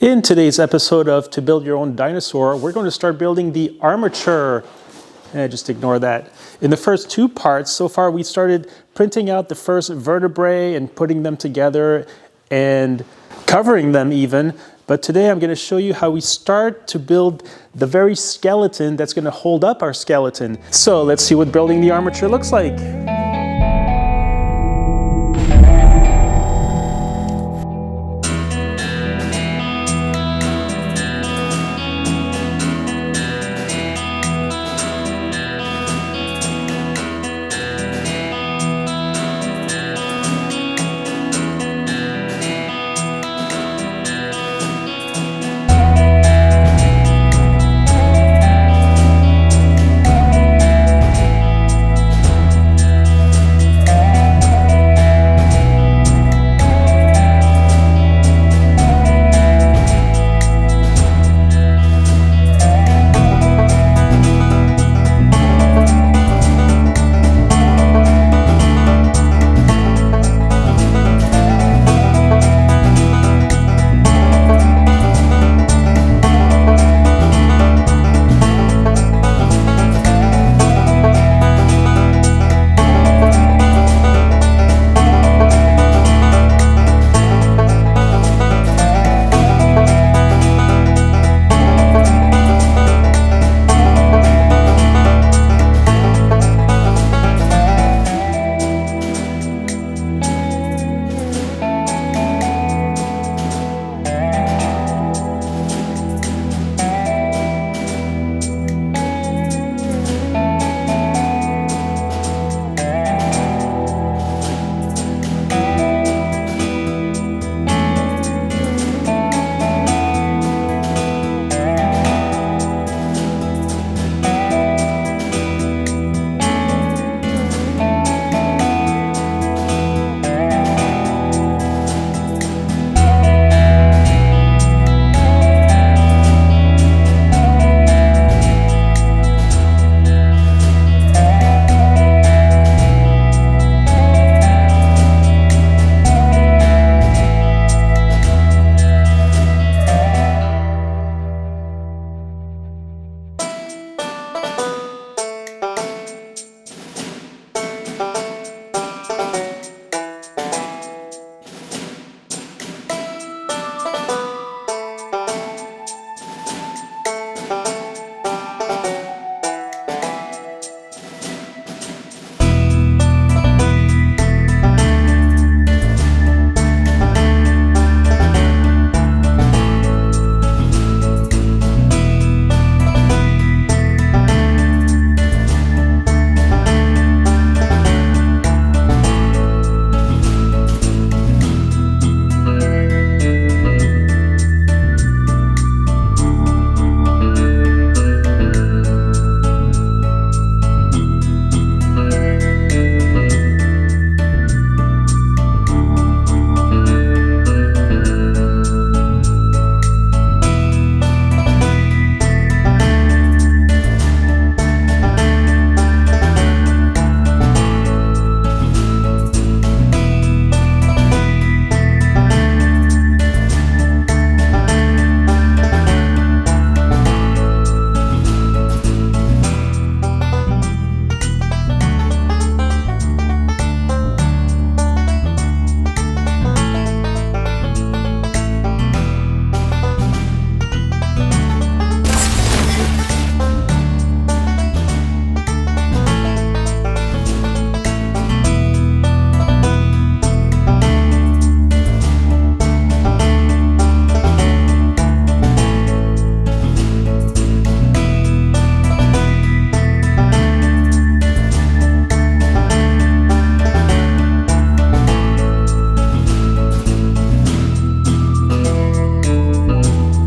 In today's episode of To Build Your Own Dinosaur, we're going to start building the armature. Just ignore that. In the first two parts, so far we started printing out the first vertebrae and putting them together and covering them even. But today I'm going to show you how we start to build the very skeleton that's going to hold up our skeleton. So let's see what building the armature looks like.